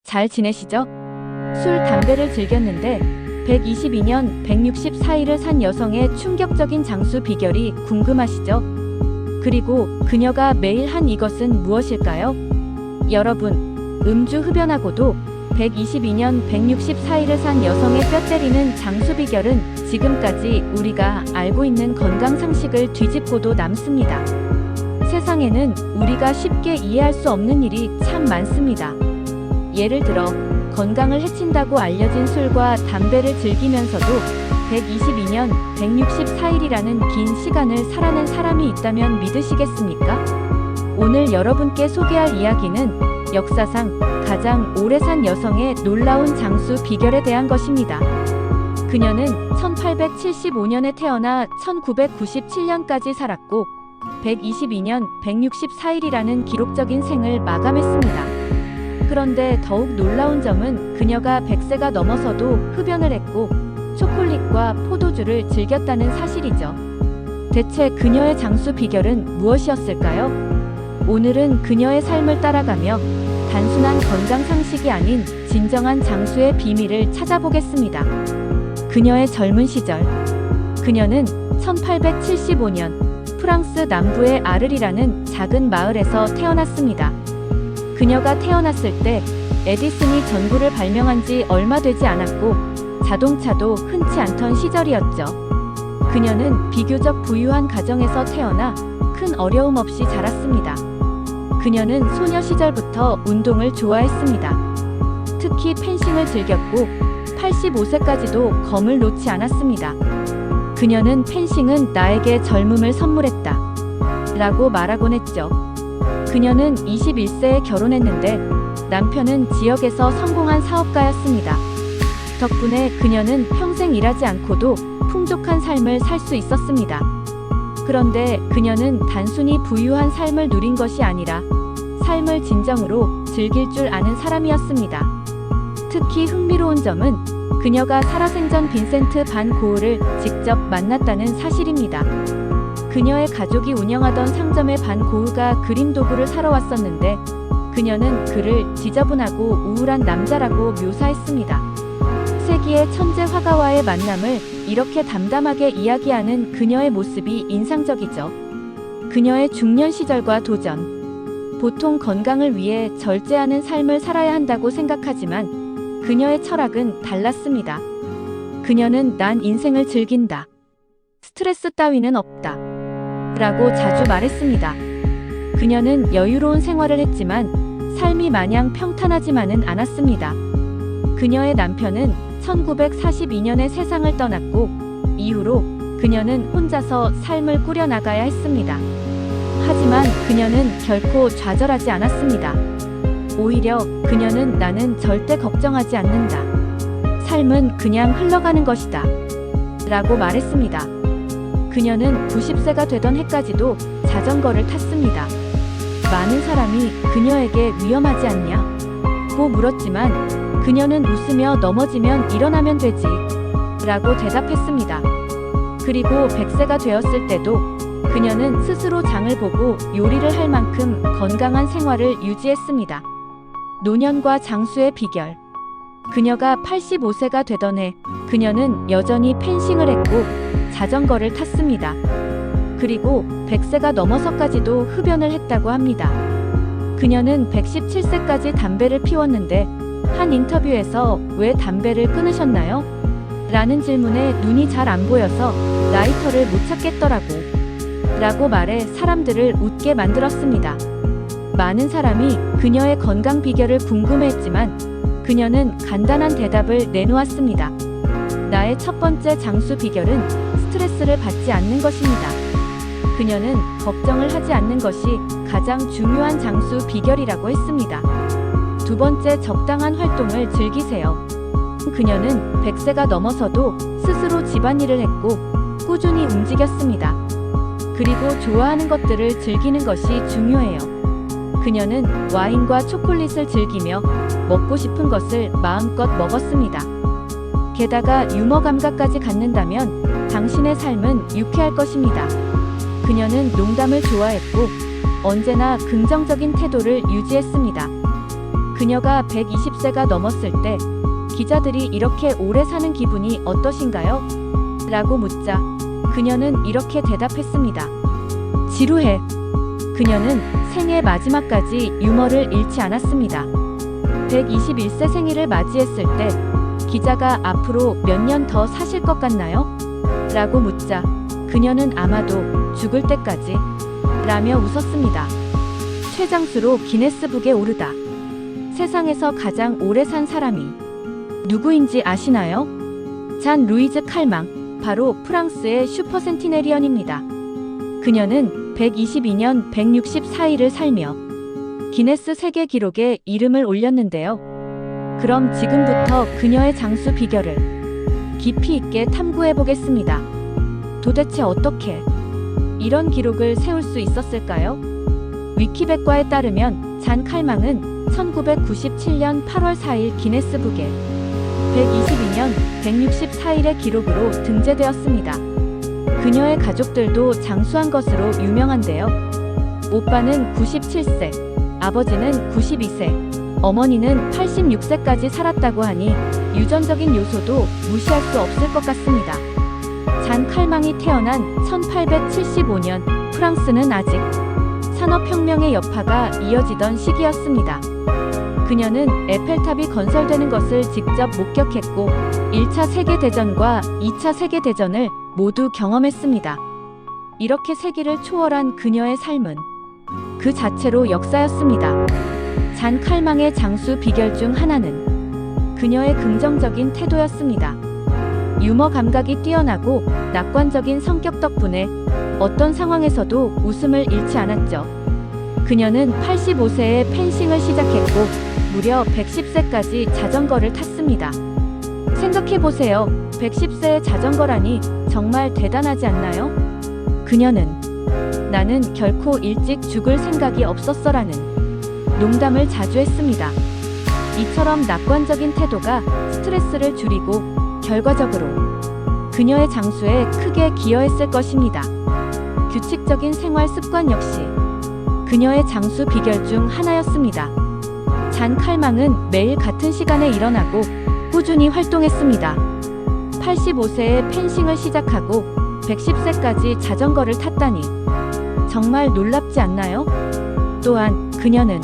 잘 지내시죠? 술, 담배를 즐겼는데 122년 164일을 산 여성의 충격적인 장수 비결이 궁금하시죠? 그리고 그녀가 매일 한 이것은 무엇일까요? 여러분, 음주 흡연하고도 122년 164일을 산 여성의 뼈 때리는 장수 비결은 지금까지 우리가 알고 있는 건강 상식을 뒤집고도 남습니다. 세상에는 우리가 쉽게 이해할 수 없는 일이 참 많습니다. 예를 들어 건강을 해친다고 알려진 술과 담배를 즐기면서도 122년 164일이라는 긴 시간을 살아낸 사람이 있다면 믿으시겠습니까? 오늘 여러분께 소개할 이야기는 역사상 가장 오래 산 여성의 놀라운 장수 비결에 대한 것입니다. 그녀는 1875년에 태어나 1997년까지 살았고 122년 164일이라는 기록적인 생을 마감했습니다. 그런데 더욱 놀라운 점은 그녀가 100세가 넘어서도 흡연을 했고 초콜릿과 포도주를 즐겼다는 사실이죠. 대체 그녀의 장수 비결은 무엇이었을까요? 오늘은 그녀의 삶을 따라가며 단순한 건강 상식이 아닌 진정한 장수의 비밀을 찾아보겠습니다. 그녀의 젊은 시절. 그녀는 1875년 프랑스 남부의 아르리라는 작은 마을에서 태어났습니다. 그녀가 태어났을 때 에디슨이 전구를 발명한 지 얼마 되지 않았고 자동차도 흔치 않던 시절이었죠. 그녀는 비교적 부유한 가정에서 태어나 큰 어려움 없이 자랐습니다. 그녀는 소녀 시절부터 운동을 좋아했습니다. 특히 펜싱을 즐겼고 85세까지도 검을 놓지 않았습니다. 그녀는 펜싱은 나에게 젊음을 선물했다 라고 말하곤 했죠. 그녀는 21세에 결혼했는데 남편은 지역에서 성공한 사업가였습니다. 덕분에 그녀는 평생 일하지 않고도 풍족한 삶을 살 수 있었습니다. 그런데 그녀는 단순히 부유한 삶을 누린 것이 아니라 삶을 진정으로 즐길 줄 아는 사람이었습니다. 특히 흥미로운 점은 그녀가 살아생전 빈센트 반 고흐를 직접 만났다는 사실입니다. 그녀의 가족이 운영하던 상점에 반 고흐가 그림 도구를 사러 왔었는데 그녀는 그를 지저분하고 우울한 남자라고 묘사했습니다. 세기의 천재 화가와의 만남을 이렇게 담담하게 이야기하는 그녀의 모습이 인상적이죠. 그녀의 중년 시절과 도전. 보통 건강을 위해 절제하는 삶을 살아야 한다고 생각하지만 그녀의 철학은 달랐습니다. 그녀는 난 인생을 즐긴다. 스트레스 따위는 없다. 라고 자주 말했습니다. 그녀는 여유로운 생활을 했지만 삶이 마냥 평탄하지만은 않았습니다. 그녀의 남편은 1942년에 세상을 떠났고 이후로 그녀는 혼자서 삶을 꾸려나가야 했습니다. 하지만 그녀는 결코 좌절하지 않았습니다. 오히려 그녀는 나는 절대 걱정하지 않는다. 삶은 그냥 흘러가는 것이다. 라고 말했습니다. 그녀는 90세가 되던 해까지도 자전거를 탔습니다. 많은 사람이 그녀에게 위험하지 않냐? 고 물었지만 그녀는 웃으며 넘어지면 일어나면 되지. 라고 대답했습니다. 그리고 100세가 되었을 때도 그녀는 스스로 장을 보고 요리를 할 만큼 건강한 생활을 유지했습니다. 노년과 장수의 비결. 그녀가 85세가 되던 해 그녀는 여전히 펜싱을 했고 자전거를 탔습니다. 그리고 100세가 넘어서까지도 흡연을 했다고 합니다. 그녀는 117세까지 담배를 피웠는데 한 인터뷰에서 왜 담배를 끊으셨나요? 라는 질문에 눈이 잘 안 보여서 라이터를 못 찾겠더라고 라고 말해 사람들을 웃게 만들었습니다. 많은 사람이 그녀의 건강 비결을 궁금해했지만 그녀는 간단한 대답을 내놓았습니다. 나의 첫 번째 장수 비결은 스트레스를 받지 않는 것입니다. 그녀는 걱정을 하지 않는 것이 가장 중요한 장수 비결이라고 했습니다. 두 번째, 적당한 활동을 즐기세요. 그녀는 100세가 넘어서도 스스로 집안일을 했고 꾸준히 움직였습니다. 그리고 좋아하는 것들을 즐기는 것이 중요해요. 그녀는 와인과 초콜릿을 즐기며 먹고 싶은 것을 마음껏 먹었습니다. 게다가 유머 감각까지 갖는다면 당신의 삶은 유쾌할 것입니다. 그녀는 농담을 좋아했고 언제나 긍정적인 태도를 유지했습니다. 그녀가 120세가 넘었을 때 기자들이 이렇게 오래 사는 기분이 어떠신가요? 라고 묻자 그녀는 이렇게 대답했습니다. 지루해. 그녀는 생애 마지막까지 유머를 잃지 않았습니다. 121세 생일을 맞이했을 때 기자가 앞으로 몇 년 더 사실 것 같나요? 라고 묻자 그녀는 아마도 죽을 때까지 라며 웃었습니다. 최장수로 기네스북에 오르다. 세상에서 가장 오래 산 사람이 누구인지 아시나요? 잔 루이즈 칼망, 바로 프랑스의 슈퍼센티네리언입니다. 그녀는 122년 164일을 살며 기네스 세계 기록에 이름을 올렸는데요. 그럼 지금부터 그녀의 장수 비결을 깊이 있게 탐구해 보겠습니다. 도대체 어떻게 이런 기록을 세울 수 있었을까요? 위키백과에 따르면 잔 칼망은 1997년 8월 4일 기네스북에 122년 164일의 기록으로 등재되었습니다. 그녀의 가족들도 장수한 것으로 유명한데요. 오빠는 97세, 아버지는 92세, 어머니는 86세까지 살았다고 하니 유전적인 요소도 무시할 수 없을 것 같습니다. 잔 칼망이 태어난 1875년, 프랑스는 아직 산업혁명의 여파가 이어지던 시기였습니다. 그녀는 에펠탑이 건설되는 것을 직접 목격했고 1차 세계대전과 2차 세계대전을 모두 경험했습니다. 이렇게 세기를 초월한 그녀의 삶은 그 자체로 역사였습니다. 잔 칼망의 장수 비결 중 하나는 그녀의 긍정적인 태도였습니다. 유머 감각이 뛰어나고 낙관적인 성격 덕분에 어떤 상황에서도 웃음을 잃지 않았죠. 그녀는 85세에 펜싱을 시작했고 무려 110세까지 자전거를 탔습니다. 생각해보세요. 110세의 자전거라니 정말 대단하지 않나요? 그녀는 나는 결코 일찍 죽을 생각이 없었어라는 농담을 자주 했습니다. 이처럼 낙관적인 태도가 스트레스를 줄이고 결과적으로 그녀의 장수에 크게 기여했을 것입니다. 규칙적인 생활 습관 역시 그녀의 장수 비결 중 하나였습니다. 잔 칼망은 매일 같은 시간에 일어나고 꾸준히 활동했습니다. 85세에 펜싱을 시작하고 110세까지 자전거를 탔다니 정말 놀랍지 않나요? 또한 그녀는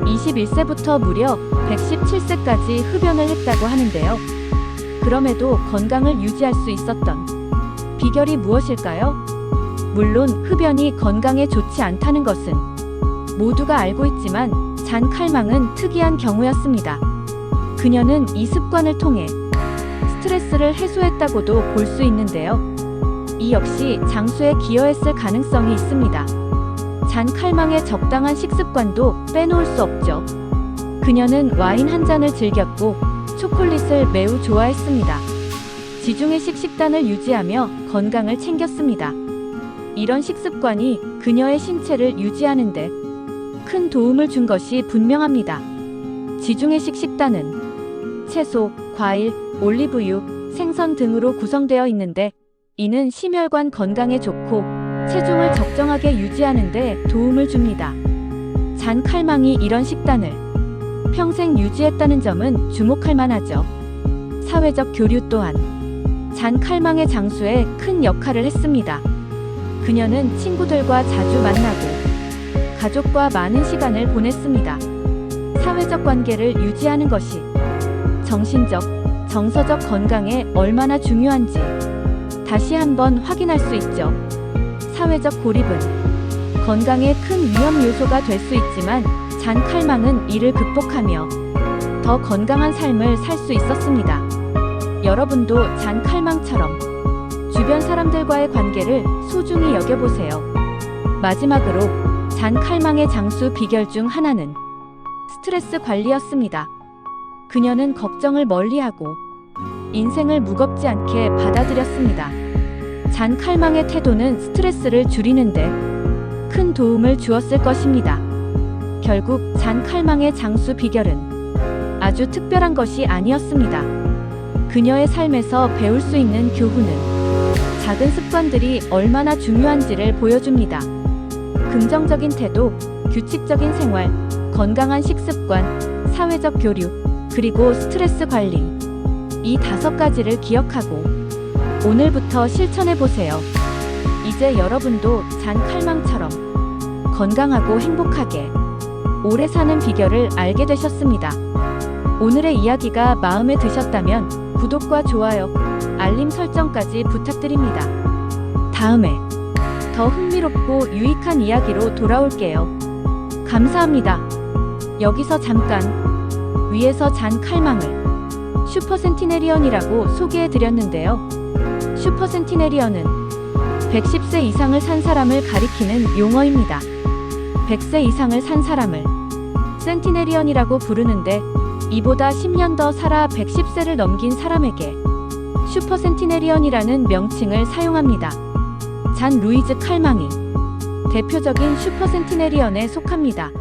21세부터 무려 117세까지 흡연을 했다고 하는데요. 그럼에도 건강을 유지할 수 있었던 비결이 무엇일까요? 물론 흡연이 건강에 좋지 않다는 것은 모두가 알고 있지만 잔 칼망은 특이한 경우였습니다. 그녀는 이 습관을 통해 스트레스를 해소했다고도 볼 수 있는데요. 이 역시 장수에 기여했을 가능성이 있습니다. 잔 칼망의 적당한 식습관도 빼놓을 수 없죠. 그녀는 와인 한 잔을 즐겼고 초콜릿을 매우 좋아했습니다. 지중해식 식단을 유지하며 건강을 챙겼습니다. 이런 식습관이 그녀의 신체를 유지하는데 큰 도움을 준 것이 분명합니다. 지중해식 식단은 채소, 과일, 올리브유, 생선 등으로 구성되어 있는데 이는 심혈관 건강에 좋고 체중을 적정하게 유지하는 데 도움을 줍니다. 잔 칼망이 이런 식단을 평생 유지했다는 점은 주목할 만하죠. 사회적 교류 또한 잔 칼망의 장수에 큰 역할을 했습니다. 그녀는 친구들과 자주 만나고 가족과 많은 시간을 보냈습니다. 사회적 관계를 유지하는 것이 정신적, 정서적 건강에 얼마나 중요한지 다시 한번 확인할 수 있죠. 사회적 고립은 건강에 큰 위험 요소가 될 수 있지만 잔 칼망은 이를 극복하며 더 건강한 삶을 살 수 있었습니다. 여러분도 잔 칼망처럼 주변 사람들과의 관계를 소중히 여겨보세요. 마지막으로 잔 칼망의 장수 비결 중 하나는 스트레스 관리였습니다. 그녀는 걱정을 멀리하고 인생을 무겁지 않게 받아들였습니다. 잔 칼망의 태도는 스트레스를 줄이는데 큰 도움을 주었을 것입니다. 결국 잔 칼망의 장수 비결은 아주 특별한 것이 아니었습니다. 그녀의 삶에서 배울 수 있는 교훈은 작은 습관들이 얼마나 중요한지를 보여줍니다. 긍정적인 태도, 규칙적인 생활, 건강한 식습관, 사회적 교류, 그리고 스트레스 관리. 이 5가지를 기억하고 오늘부터 실천해 보세요. 이제 여러분도 잔 칼망처럼 건강하고 행복하게 오래 사는 비결을 알게 되셨습니다. 오늘의 이야기가 마음에 드셨다면 구독과 좋아요, 알림 설정까지 부탁드립니다. 다음에 더 흥미롭고 유익한 이야기로 돌아올게요. 감사합니다. 여기서 잠깐 위에서 잔 칼망을 슈퍼센티네리언이라고 소개해드렸는데요. 슈퍼센티네리언은 110세 이상을 산 사람을 가리키는 용어입니다. 100세 이상을 산 사람을 센티네리언이라고 부르는데 이보다 10년 더 살아 110세를 넘긴 사람에게 슈퍼센티네리언이라는 명칭을 사용합니다. 잔 루이즈 칼망이 대표적인 슈퍼센티네리언에 속합니다.